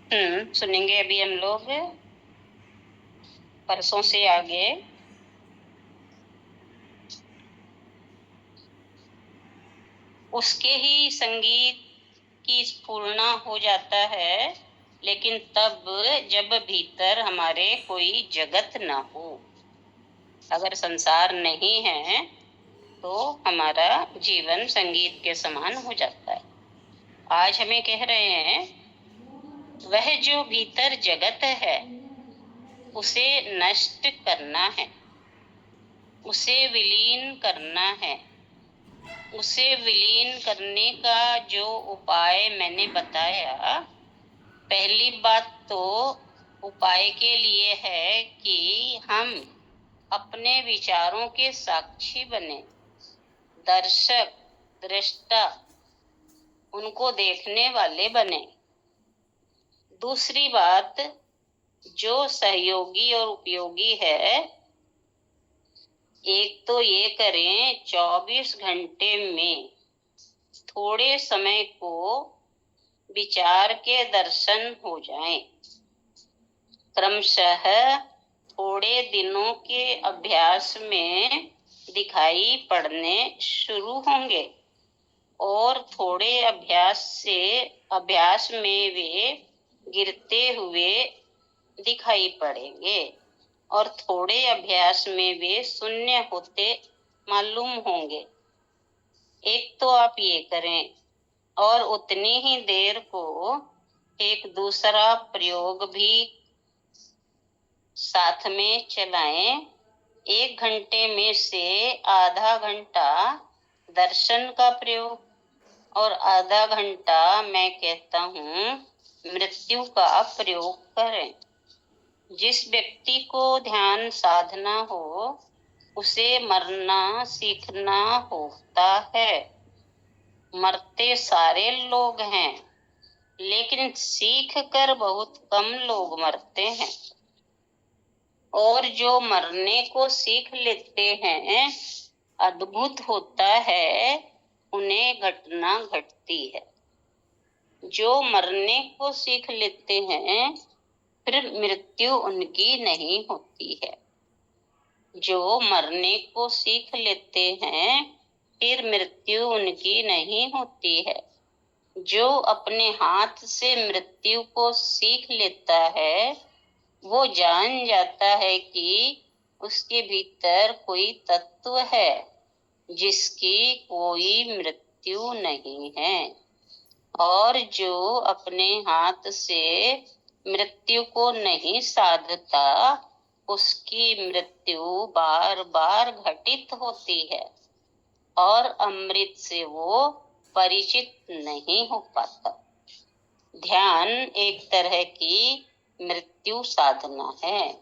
सुनेंगे अभी हम लोग परसों से आगे उसके ही संगीत की स्फुरना हो जाता है, लेकिन तब जब भीतर हमारे कोई जगत ना हो। अगर संसार नहीं है तो हमारा जीवन संगीत के समान हो जाता है। आज हमें कह रहे हैं, वह जो भीतर जगत है उसे नष्ट करना है, उसे विलीन करना है। उसे विलीन करने का जो उपाय मैंने बताया, पहली बात तो उपाय के लिए है कि हम अपने विचारों के साक्षी बने, दर्शक, दृष्टा, उनको देखने वाले बने। दूसरी बात, जो सहयोगी और उपयोगी है, एक तो ये करें 24 घंटे में थोड़े समय को विचार के दर्शन हो जाएं। क्रमशः थोड़े दिनों के अभ्यास में दिखाई पड़ने शुरू होंगे और थोड़े अभ्यास में वे गिरते हुए दिखाई पड़ेंगे और थोड़े अभ्यास में वे शून्य होते मालूम होंगे। एक तो आप ये करें और उतनी ही देर को एक दूसरा प्रयोग भी साथ में चलाएं। 1 घंटे में से आधा घंटा दर्शन का प्रयोग और आधा घंटा मैं कहता हूँ मृत्यु का प्रयोग करें। जिस व्यक्ति को ध्यान साधना हो उसे मरना सीखना होता है। मरते सारे लोग हैं, लेकिन सीख कर बहुत कम लोग मरते हैं। और जो मरने को सीख लेते हैं, अद्भुत होता है, उन्हें घटना घटती है। जो मरने को सीख लेते हैं, फिर मृत्यु उनकी नहीं होती है। जो मरने को सीख लेते हैं, फिर मृत्यु उनकी नहीं होती है। जो अपने हाथ से मृत्यु को सीख लेता है, वो जान जाता है कि उसके भीतर कोई तत्व है जिसकी कोई मृत्यु नहीं है। और जो अपने हाथ से मृत्यु को नहीं साधता, उसकी मृत्यु बार बार घटित होती है और अमृत से वो परिचित नहीं हो पाता। ध्यान एक तरह की मृत्यु साधना है,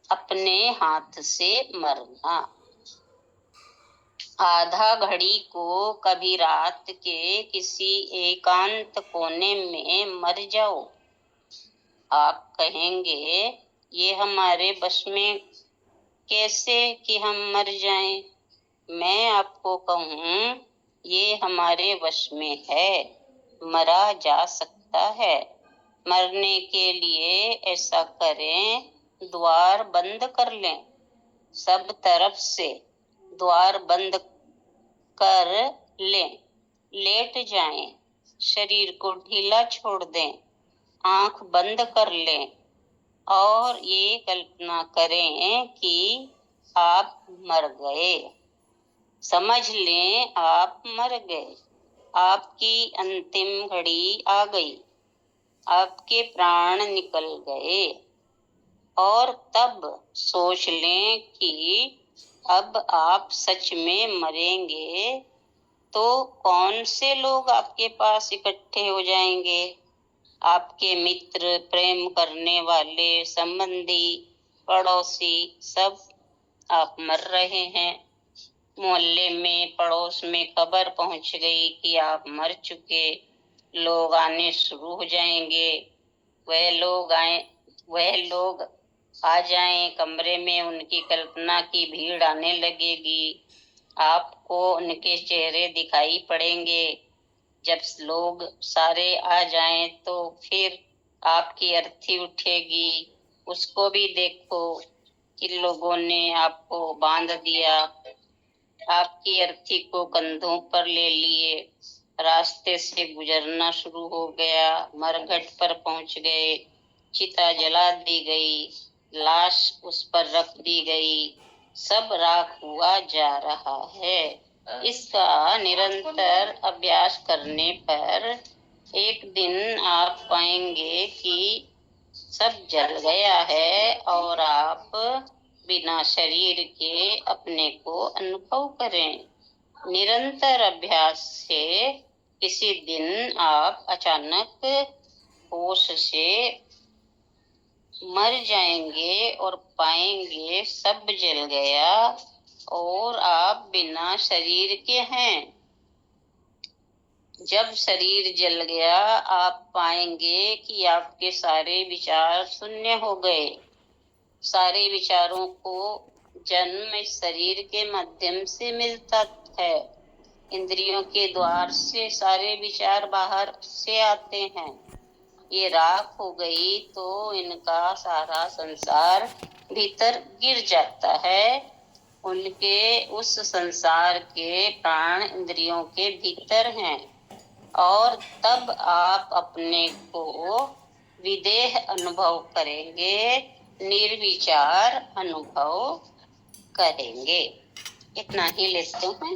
अपने हाथ से मरना। आधा घड़ी को कभी रात के किसी एकांत कोने में मर जाओ। आप कहेंगे, ये हमारे बस में कैसे कि हम मर जाएं? मैं आपको कहूँ, ये हमारे वश में है, मरा जा सकता है। मरने के लिए ऐसा करें, द्वार बंद कर लें, सब तरफ से द्वार बंद कर लें, लेट जाएं, शरीर को ढीला छोड़ दें, आंख बंद कर लें और ये कल्पना करें कि आप मर गए। समझ लें आप मर गए, आपकी अंतिम घड़ी आ गई, आपके प्राण निकल गए। और तब सोच लें कि अब आप सच में मरेंगे, तो कौन से लोग आपके पास इकट्ठे हो जाएंगे? आपके मित्र, प्रेम करने वाले, संबंधी, पड़ोसी, सब। आप मर रहे हैं, मोहल्ले में, पड़ोस में खबर पहुंच गई कि आप मर चुके। लोग आने शुरू हो जाएंगे। वह लोग आ जाएं कमरे में, उनकी कल्पना की भीड़ आने लगेगी। आपको उनके चेहरे दिखाई पड़ेंगे। जब लोग सारे आ जाएं तो फिर आपकी अर्थी उठेगी, उसको भी देखो कि लोगों ने आपको बांध दिया, आपकी अर्थी को कंधों पर ले लिए, रास्ते से गुजरना शुरू हो गया, मरघट पर पहुंच गए, चिता जला दी गई, लाश उस पर रख दी गई, सब राख हुआ जा रहा है। इसका निरंतर अभ्यास करने पर एक दिन आप पाएंगे कि सब जल गया है और आप बिना शरीर के अपने को अनुभव करें। निरंतर अभ्यास से किसी दिन आप अचानक होश से मर जाएंगे और पाएंगे सब जल गया और आप बिना शरीर के हैं। जब शरीर जल गया आप पाएंगे कि आपके सारे विचार शून्य हो गए। सारे विचारों को जन्म इस शरीर के माध्यम से मिलता है। इंद्रियों के द्वार से सारे विचार बाहर से आते हैं। ये राख हो गई तो इनका सारा संसार भीतर गिर जाता है। उनके उस संसार के प्राण इंद्रियों के भीतर हैं और तब आप अपने को विदेह अनुभव करेंगे, निर्विचार अनुभव करेंगे। इतना ही लेते हैं।